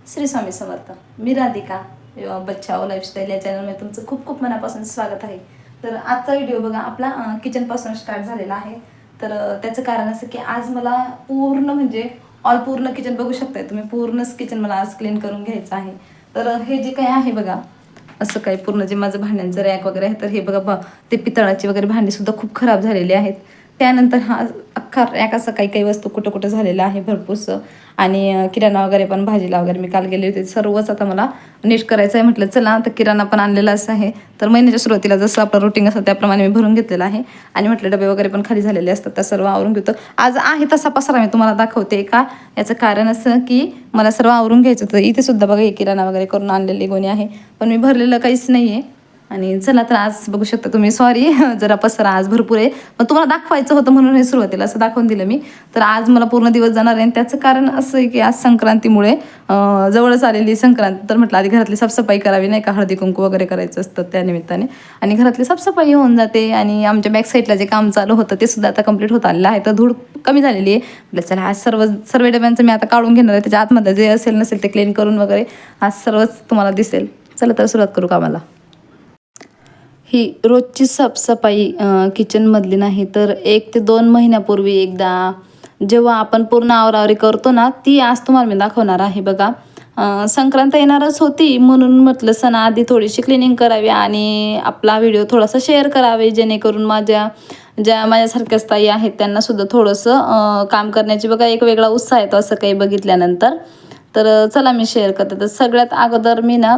श्री स्वामी समर्थ. मी Radhika बच्चाओ lifestyle या चॅनलमध्ये तुमचं खूप खूप मनापासून स्वागत आहे. तर आजचा व्हिडिओ बघा आपला किचनपासून स्टार्ट झालेला आहे. तर त्याचं कारण असं की आज मला पूर्ण म्हणजे पूर्ण किचन बघू शकताय तुम्ही. पूर्णच किचन मला आज क्लीन करून घ्यायचं आहे. तर हे जे काही आहे बघा असं काही पूर्ण जे माझं भांड्यांचं रॅक वगैरे आहे तर हे बघा ते पितळाची वगैरे भांडीसुद्धा खूप खराब झालेली आहेत. त्यानंतर हा अख्खा रॅक असं काही काही वस्तू कुठं कुठं झालेलं आहे भरपूरसं. आणि किराणा वगैरे पण भाजीला वगैरे मी काल गेले होते सर्वच आता मला नीट करायचं आहे. म्हटलं चला आता किराणा पण आणलेला असं आहे. तर महिन्याच्या सुरुवातीला जसं आपलं रुटीन असतं त्याप्रमाणे मी भरून घेतलेलं आहे. आणि म्हटलं डबे वगैरे पण खाली झालेले असतात त्या सर्व आवरून घेतो. आज आहे तसा पसारा मी तुम्हाला दाखवते का. याचं कारण असं की मला सर्व आवरून घ्यायचं होतं. इथे सुद्धा बघा हे किराणा वगैरे करून आणलेली गोणी आहे पण मी भरलेलं काहीच नाही आहे. आणि चला तर आज बघू शकता तुम्ही. सॉरी जरा पसारा आज भरपूर आहे पण तुम्हाला दाखवायचं होतं म्हणून हे सुरुवातीला असं दाखवून दिलं मी. तर आज मला पूर्ण दिवस जाणार आहे आणि त्याचं कारण असं आहे की आज संक्रांतीमुळे जवळच आलेली संक्रांत. तर म्हटलं आधी घरातली साफसफाई करावी नाही का, हळदी कुंकू वगैरे करायचं असतं त्यानिमित्ताने. आणि घरातली साफसफाई होऊन जाते. आणि आमच्या बॅक साईडला जे काम चालू होतं ते सुद्धा आता कंप्लीट होत आलेलं आहे. तर धूळ कमी झालेली आहे. म्हटलं चला आज सर्व डब्यांचं मी आता काढून घेणार आहे. त्याच्या आतमध्ये जे असेल नसेल ते क्लीन करून वगैरे आज सर्वच तुम्हाला दिसेल. चला तर सुरुवात करू कामाला. ही रोजची साफसफाई किचनमधली नाही तर 1 ते 2 महिन्यापूर्वी एकदा जेव्हा आपण पूर्ण आवरावरी करतो ना ती आज तुम्हाला मी दाखवणार आहे बघा. संक्रांत येणारच होती म्हणून म्हटलं सणाआधी थोडीशी क्लिनिंग करावी आणि आपला व्हिडिओ थोडासा शेअर करावे जेणेकरून ज्या माझ्यासारख्याच ताई आहेत त्यांनासुद्धा थोडंसं काम करण्याची बघा एक वेगळा उत्साह येतो असं काही बघितल्यानंतर. तर चला मी शेअर करते. तर सगळ्यात अगोदर मी ना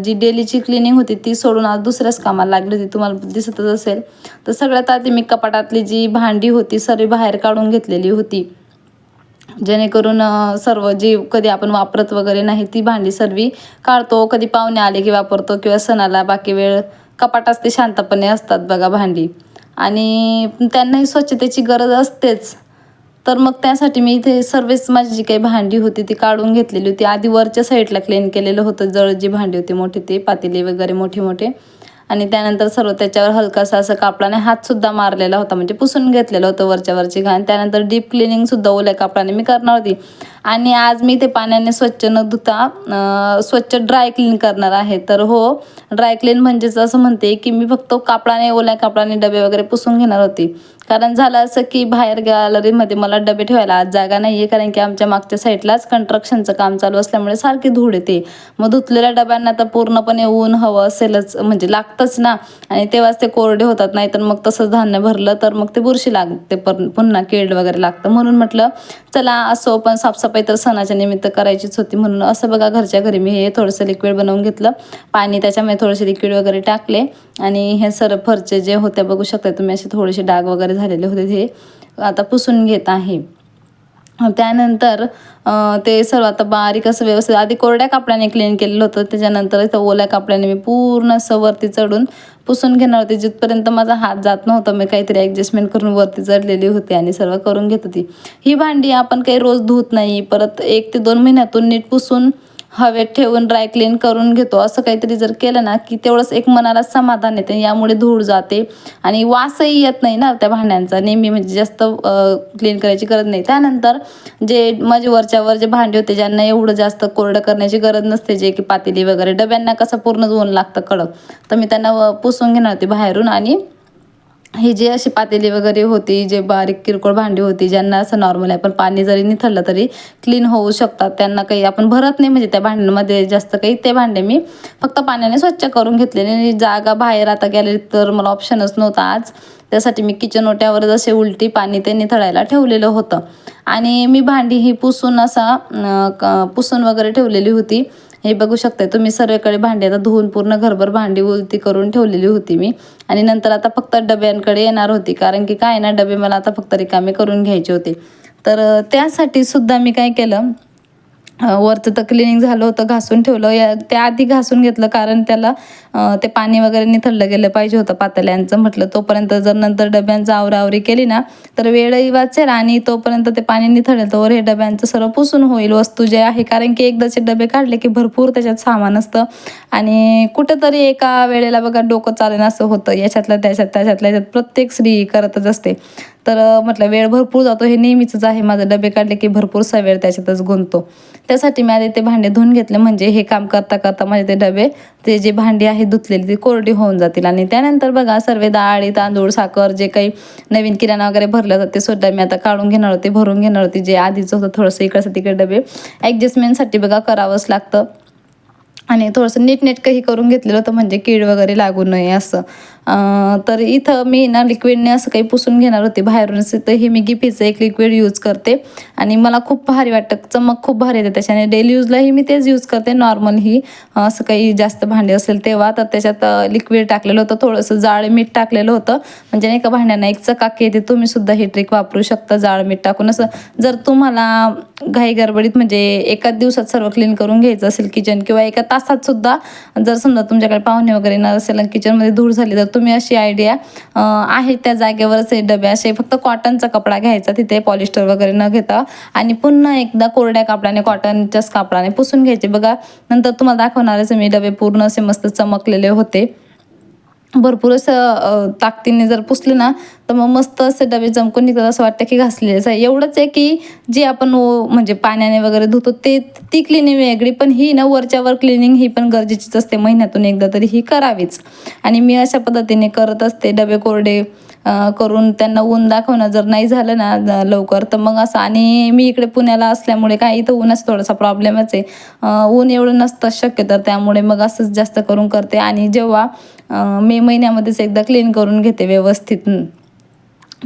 जी डेलीची क्लिनिंग होती ती सोडून आज दुसऱ्याच कामाला लागली होती. तुम्हाला दिसतच असेल. तर सगळ्यात आधी मी कपाटातली जी भांडी होती सर्व बाहेर काढून घेतलेली होती जेणेकरून सर्व जी कधी आपण वापरत वगैरे नाही ती भांडी सर्व काढतो. कधी पाहुणे आले की वापरतो किंवा सणाला. बाकी वेळ कपाटात ते शांतपणे असतात बघा भांडी आणि त्यांनाही स्वच्छतेची गरज असतेच. तर मग त्यासाठी मी इथे सर्वच माझी जी काही भांडी होती ती काढून घेतलेली होती. आधी वरच्या साईडला क्लीन केलेलं होतं जळ जी भांडी होती मोठी ते पातेले वगैरे मोठे मोठे. आणि त्यानंतर सर्व त्याच्यावर हलकासा असं कापडाने हातसुद्धा मारलेला होता म्हणजे पुसून घेतलेलं होतं वरची घाण. त्यानंतर डीप क्लिनिंगसुद्धा ओल्या कापडाने मी करणार होती. आणि आज मी ते पाण्याने स्वच्छ न धुता स्वच्छ ड्राय क्लीन करणार आहे. तर हो, ड्राय क्लीन म्हणजेच असं म्हणते की मी फक्त कापडाने ओल्या कापडाने डबे वगैरे पुसून घेणार होती. कारण झालं असं की बाहेर गॅलरीमध्ये मला डबे ठेवायला आज जागा नाही आहे कारण की आमच्या मागच्या साईडलाच कंस्ट्रक्शनचं काम चालू असल्यामुळे सारखी धूळ येते. मग धुतलेल्या डब्यांना तर पूर्णपणे ऊन हवं असेलच म्हणजे लागतंच ना. आणि तेव्हाच ते कोरडे होतात. नाही तर मग तसंच धान्य भरलं तर मग ते बुरशी लागते पुन्हा कीड वगैरे लागतं. म्हणून म्हटलं चला असो पण साफसफाई तर सणाच्या निमित्त करायचीच होती म्हणून असं बघा घरच्या घरी मी हे थोडंसं लिक्विड बनवून घेतलं. पाणी त्याच्यामध्ये थोडेसे लिक्विड वगैरे टाकले आणि हे सर्व फरचे जे होते बघू शकता तुम्ही असे थोडेसे डाग वगैरे झालेले होते ते आता पुसून घेत आहे. त्यानंतर ते सर्व आता बारीक असं व्यवस्थित आधी कोरड्या कापडाने क्लीन केलेलं होतं. त्याच्यानंतर इथं ओल्या कापडाने मी पूर्ण असं वरती चढून पुसून घेणार होते. जिथपर्यंत माझा हात जात नव्हता मी काहीतरी ॲडजस्टमेंट करून वरती चढलेली होती आणि सर्व करून घेत होती. ही भांडी आपण काही रोज धुत नाही. परत 1 ते 2 महिन्यातून नीट पुसून हवेत ठेवून ड्राय क्लीन करून घेतो. असं काहीतरी जर केलं ना की तेवढंच एक मनाला समाधान येते. यामुळे धूळ जाते आणि वासही येत नाही ना त्या भांड्यांचा नेहमी म्हणजे जास्त क्लीन करायची गरज नाही. त्यानंतर जे माझे वरच्यावर जे भांडे होते ज्यांना एवढं जास्त कोरडं करण्याची गरज नसते जे की पातेली वगैरे डब्यांना कसं पूर्ण ऊन लागतं कडक. तर मी त्यांना पुसून घेणार होते बाहेरून. आणि ही जी अशी पातेली वगैरे होती जे बारीक किरकोळ भांडी होती ज्यांना असं नॉर्मल आहे पण पाणी जरी निथळलं तरी क्लीन होऊ शकतात. त्यांना काही आपण भरत नाही म्हणजे त्या भांड्यांमध्ये जास्त काही. ते भांडे मी फक्त पाण्याने स्वच्छ करून घेतलेले. आणि जागा बाहेर आता गॅलरीत तर मला ऑप्शनच नव्हता आज. त्यासाठी मी किचन ओट्यावर जसे उलटी पाणी ते निथळायला ठेवलेलं होतं. आणि मी भांडी ही पुसून पुसून वगैरे ठेवलेली होती. हे बघू शकता तुम्ही सर्वेकडे भांडी आता धुवून पूर्ण घरभर भांडी उलटी करून ठेवलेली होती मी. आणि नंतर आता फक्त डब्यांकडे येणार होती कारण की काय ना डबे मला आता फक्त रिकामे करून घ्यायचे होते. तर त्यासाठी सुद्धा मी काय केलं वरचं तर क्लिनिंग झालं होतं घासून ठेवलं. त्याआधी घासून घेतलं कारण त्याला ते पाणी वगैरे निथळलं गेलं पाहिजे होतं पातेल्यांचं. म्हटलं तोपर्यंत जर नंतर डब्यांचं आवरावरी केली ना तर वेळही वाचेल आणि तोपर्यंत ते पाणी निथळेल तोवर हे डब्यांचं सर्व पुसून होईल वस्तू जे आहे. कारण की एकदाचे डबे काढले की भरपूर त्याच्यात सामान असतं आणि कुठंतरी एका वेळेला बघा डोकं चालेल असं होतं, याच्यातलं त्याच्यातल्या याच्यात प्रत्येक स्त्री करतच असते. तर म्हटलं वेळ भरपूर जातो, हे नेहमीचंच आहे माझं. डबे काढले की भरपूरसा वेळ त्याच्यातच गुंततो. त्यासाठी मी आधी ते भांडे धुवून घेतले, म्हणजे हे काम करता करता माझे ते डबे, ते जे भांडी आहे धुतलेली ती कोरडी होऊन जातील. आणि त्यानंतर बघा सर्व डाळ तांदूळ साखर जे काही नवीन किराणा वगैरे भरलं जातं ते सुद्धा मी आता काढून घेणार होते, भरून घेणार होती. जे आधीचं होतं थोडंसं इकडचं तिकडे डबे ॲडजस्टमेंटसाठी बघा करावंच लागतं. आणि थोडंसं नीटनेटकंही करून घेतलेलं होतं, म्हणजे कीड वगैरे लागू नये असं. तर इथं मी ना लिक्विडने असं काही पुसून घेणार होते बाहेरूनच. तर हे मी गिफीचं एक लिक्विड यूज करते आणि मला खूप भारी वाटतं, चमक खूप भारी येते त्याच्याने. डेली यूजलाही मी तेच यूज करते, नॉर्मल ही असं काही जास्त भांडे असेल तेव्हा. तर त्याच्यात लिक्विड टाकलेलं होतं, थोडंसं जाळ मीठ टाकलेलं होतं, म्हणजे नाही का भांड्यांना एक चकाकी येते. तुम्ही सुद्धा ही ट्रिक वापरू शकता जाळ मीठ टाकून. असं जर तुम्हाला घाई गडबडीत म्हणजे एकाच दिवसात सर्व क्लीन करून घ्यायचं असेल किचन, किंवा एका तासात सुद्धा जर समजा तुमच्याकडे पाहुणे वगैरे न असेल आणि किचनमध्ये धूळ झाली, तर तुम्ही अशी आयडिया आहे त्या जागेवरच हे डबे असे फक्त कॉटनचा कपडा घ्यायचा, तिथे पॉलिस्टर वगैरे न घेता, आणि पुन्हा एकदा कोरड्या कापडाने कॉटनच्याच कापडाने पुसून घ्यायचे. बघा नंतर तुम्हाला दाखवणारच मी डबे पूर्ण असे मस्त चमकलेले होते. भरपूर असं ताकदीने जर पुसले ना तर मग मस्त असे डबे चमकून निघतात, असं वाटतं की घासलेलेच आहे. एवढंच आहे की जी आपण म्हणजे पाण्याने वगैरे धुतो ती क्लिनिंग वेगळी, पण ही ना वरच्यावर क्लिनिंग ही पण गरजेचीच असते, महिन्यातून एकदा तरी ही करावीच. आणि मी अशा पद्धतीने करत असते. डबे कोरडे करून त्यांना ऊन दाखवणं जर नाही झालं ना लवकर तर मग असं. आणि मी इकडे पुण्याला असल्यामुळे काय इथं ऊनच थोडासा प्रॉब्लेमच आहे, ऊन एवढं नसतं शक्य, तर त्यामुळे मग असंच जास्त करून करते. आणि जेव्हा मे महिन्यामध्येच एकदा क्लीन करून घेते व्यवस्थित.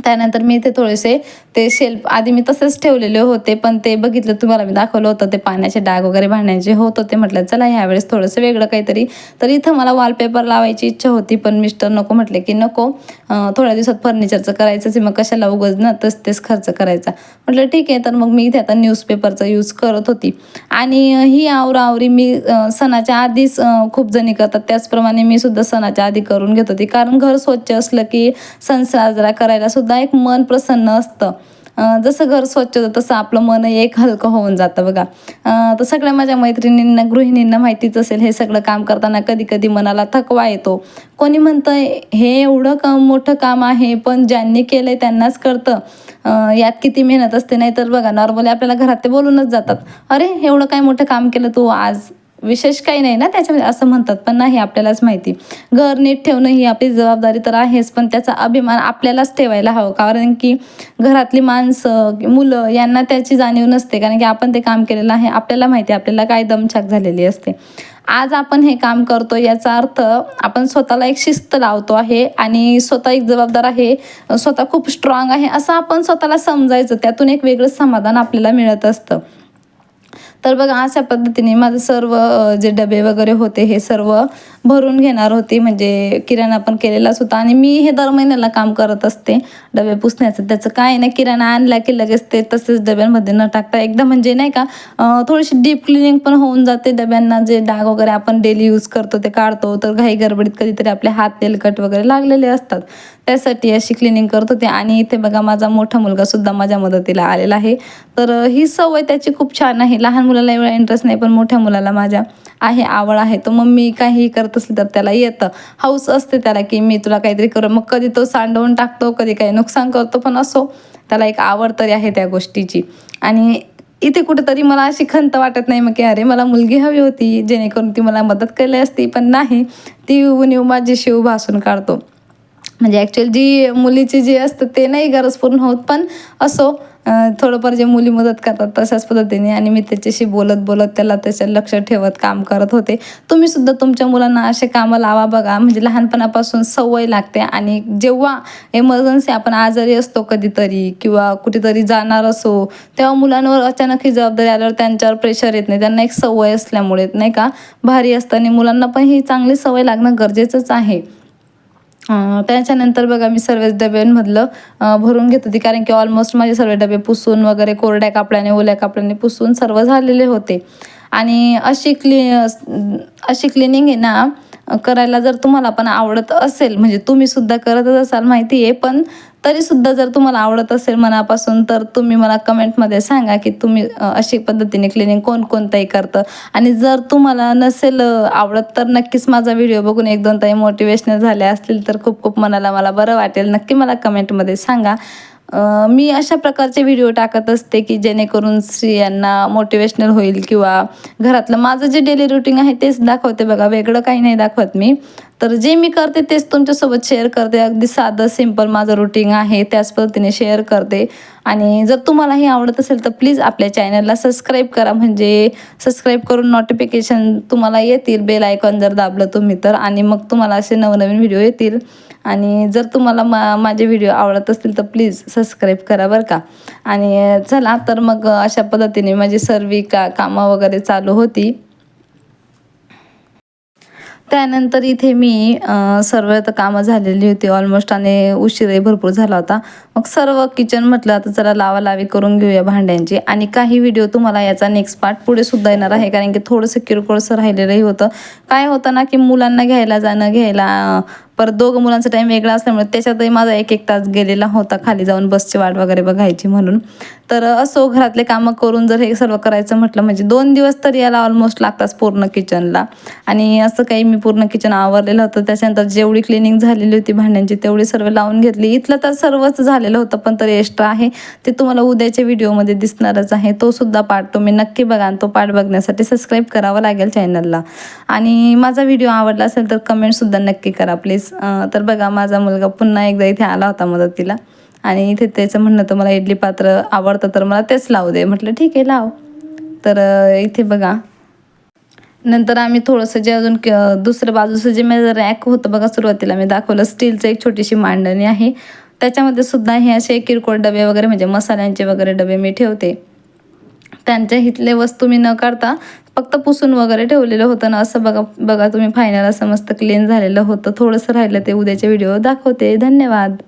त्यानंतर मी इथे थोडेसे ते शेल्फ आधी मी तसेच ठेवलेले होते, पण ते बघितलं तुम्हाला मी दाखवलं होतं ते पाण्याचे डाग वगैरे भांडण्याचे होत होते. म्हटलं चला ह्यावेळेस थोडंसं वेगळं काहीतरी. तर इथं मला वॉलपेपर लावायची इच्छा होती, पण मिस्टर नको म्हटले की नको, थोड्या दिवसात फर्निचरचं करायचंच आहे, मग कशाला उगाच ना तेच खर्च करायचा. म्हटलं ठीक आहे. तर मग मी इथे आता न्यूजपेपरचा यूज करत होती. आणि ही आवराआवरी मी सणाच्या आधीच खूप जणी करतात, त्याचप्रमाणे मी सुद्धा सणाच्या आधी करून घेत होती. कारण घर स्वच्छ असलं की सण साजरा करायला सुद्धा एक मन प्रसन्न असतं. जसं घर स्वच्छ होतं तसं आपलं मन एक हलकं होऊन जातं बघा. तर सगळ्या माझ्या मैत्रिणींना गृहिणींना माहितीच असेल, हे सगळं काम करताना कधी कधी मनाला थकवा येतो. कोणी म्हणतं हे एवढं मोठं काम आहे, पण ज्यांनी केलंय त्यांनाच कळतं यात किती मेहनत असते. नाही तर बघा नॉर्मली आपल्याला घरात ते बोलूनच जातात, अरे एवढं काय मोठं काम केलं तू आज, विशेष काही नाही ना त्याच्यामध्ये असं म्हणतात. पण नाही, आपल्यालाच माहिती घर नीट ठेवणं ही आपली जबाबदारी तर आहेच, पण त्याचा अभिमान आपल्यालाच ठेवायला हवं. कारण की घरातली माणसं मुलं यांना त्याची जाणीव नसते, कारण की आपण ते काम केलेलं आहे, आपल्याला माहिती आपल्याला काय दमछाक झालेली असते. आज आपण हे काम करतो याचा अर्थ आपण स्वतःला एक शिस्त लावतो आहे आणि स्वतः एक जबाबदार आहे, स्वतः खूप स्ट्रॉंग आहे असं आपण स्वतःला समजायचं. त्यातून एक वेगळं समाधान आपल्याला मिळत असतं. तर बघा अशा पद्धतीने माझं सर्व जे डबे वगैरे होते हे सर्व भरून घेणार होती, म्हणजे किराणा पण केलेलाच होता. आणि मी हे दर महिन्याला काम करत असते डबे पुसण्याचं. त्याचं काय नाही, किराणा आणला की लगेच ते तसेच डब्यांमध्ये न टाकता एकदम म्हणजे नाही का थोडीशी डीप क्लिनिंग पण होऊन जाते. डब्यांना जे डाग वगैरे आपण डेली यूज करतो ते काढतो, तर घाई गडबडीत कधीतरी आपले हात तेलकट वगैरे लागलेले असतात, त्यासाठी अशी क्लिनिंग करत होते. आणि इथे बघा माझा मोठा मुलगा सुद्धा माझ्या मदतीला आलेला आहे. तर ही सवय त्याची खूप छान आहे. लहान मुलाला एवढा इंटरेस्ट नाही, पण मोठ्या मुलाला माझ्या आहे, आवड आहे. तो मम्मी काही करत असली तर त्याला येतं, हौस असते त्याला की मी तुला काहीतरी करू. मग कधी तो सांडवून टाकतो, कधी काही नुकसान करतो, पण असो त्याला एक आवड तरी आहे त्या गोष्टीची. आणि इथे कुठेतरी मला अशी खंत वाटत नाही मग की अरे मला मुलगी हवी होती जेणेकरून ती मला मदत केली असती, पण नाही, ती येऊन माझी शिव भासून काढतो. म्हणजे ॲक्च्युअली जी मुलीची जी असतं ते नाही गरज पूर्ण होत, पण असो थोडंफार जे मुली मदत करतात तशाच पद्धतीने. आणि मी त्याच्याशी बोलत बोलत त्याला त्याच्या लक्ष ठेवत काम करत होते. तुम्ही सुद्धा तुमच्या मुलांना असे कामं लावा बघा, म्हणजे लहानपणापासून सवय लागते. आणि जेव्हा एमर्जन्सी आपण आजारी असतो कधीतरी किंवा कुठेतरी जाणार असो, तेव्हा मुलांवर अचानक ही जबाबदारी आल्यावर त्यांच्यावर प्रेशर येत नाही, त्यांना एक सवय असल्यामुळे नाही का भारी असतं. आणि मुलांना पण ही चांगली सवय लागणं गरजेचंच आहे. त्याच्यानंतर बघा मी सर्व डब्यांमधलं भरून घेत होती, कारण की ऑलमोस्ट माझे सर्व डबे पुसून वगैरे कोरड्या कापडाने ओल्या कापडाने पुसून सर्व झालेले होते. आणि अशी क्लिनिंग आहे ना करायला जर तुम्हाला पण आवडत असेल, म्हणजे तुम्ही सुद्धा करतच असाल माहिती आहे, पण तरीसुद्धा जर तुम्हाला आवडत असेल मनापासून, तर तुम्ही मला कमेंटमध्ये सांगा की तुम्ही अशी पद्धतीने क्लिनिंग कोणकोणताही करतं. आणि जर तुम्हाला नसेल आवडत तर नक्कीच माझा व्हिडिओ बघून 1-2 ताई मोटिवेशनल झाल्या असतील तर खूप खूप मनाला मला बरं वाटेल. नक्की मला कमेंटमध्ये सांगा. मी अशा प्रकारचे व्हिडिओ टाकत असते की जेणेकरून स्त्रियांना मोटिवेशनल होईल, किंवा घरातलं माझं जे डेली रुटीन आहे तेच दाखवते बघा, वेगळं काही नाही दाखवत मी. तर जे मी करते तेच तुमच्यासोबत शेअर करते. अगदी साधं सिंपल माझं रुटीन आहे, त्याच पद्धतीने शेअर करते. आणि जर तुम्हालाही आवडत असेल तर प्लीज आपल्या चॅनलला सबस्क्राईब करा, म्हणजे सबस्क्राईब करून नोटिफिकेशन तुम्हाला येतील, बेल आयकॉन जर दाबलं तुम्ही तर, आणि मग तुम्हाला असे नवनवीन व्हिडिओ येतील. आणि जर तुम्हाला माझे व्हिडिओ आवडत असतील तर प्लीज सबस्क्राईब करा बरं का. आणि चला तर मग अशा पद्धतीने माझी सर्व कामं वगैरे चालू होती. त्यानंतर इथे मी सर्व आता कामं झालेली होती ऑलमोस्ट, आणि उशीरही भरपूर झाला होता. मग सर्व किचन म्हटलं आता चला लावालावी करून घेऊया भांड्यांची. आणि काही व्हिडिओ तुम्हाला याचा नेक्स्ट पार्ट पुढे सुद्धा येणार आहे, कारण की थोडंसं किरकोळसं राहिलेलंही होतं. काय होतं ना की मुलांना घ्यायला परत दोघं मुलांचा टाईम वेगळा असल्यामुळे त्याच्यातही माझा 1-1 तास गेलेला होता, खाली जाऊन बसची वाट वगैरे बघायची म्हणून. तर असो, घरातले कामं करून जर हे सर्व करायचं म्हटलं म्हणजे 2 दिवस तर याला ऑलमोस्ट लागतात पूर्ण किचनला. आणि असं काही मी पूर्ण किचन आवरलेलं होतं. त्याच्यानंतर जेवढी क्लिनिंग झालेली होती भांड्यांची तेवढी सर्व लावून घेतली. इथलं तर सर्वच झालेलं होतं, पण तरी एक्स्ट्रा आहे ते तुम्हाला उद्याच्या व्हिडिओमध्ये दिसणारच आहे. तो सुद्धा पार्ट तुम्ही नक्की बघा, आणि तो पार्ट बघण्यासाठी सबस्क्राईब करावं लागेल चॅनलला. आणि माझा व्हिडिओ आवडला असेल तर कमेंटसुद्धा नक्की करा प्लीज. तर बघा, माझा मुलगा पुन्हा एकदा इथे आला होता मदतीला, आणि इथे त्याचं म्हणणं तर मला इडली पात्र आवडतं तर मला तेच लावू दे. म्हटलं ठीक आहे लाव. तर इथे बघा, नंतर आम्ही थोडंसं जे अजून दुसऱ्या बाजूचं जे माझं रॅक होतं बघा, सुरुवातीला मी दाखवलं स्टीलचं एक छोटीशी मांडणी आहे. त्याच्यामध्ये सुद्धा हे असे किरकोळ डबे वगैरे, म्हणजे मसाल्यांचे वगैरे डबे मी ठेवते. त्यांच्या इथले वस्तू मी न काढता फक्त पुसून वगैरे ठेवलेलं होतं ना. असं बघा बघा तुम्ही, फायनल असं मस्त क्लीन झालेलं होतं. थोडंसं राहिलं ते उद्याच्या व्हिडिओ दाखवते. धन्यवाद.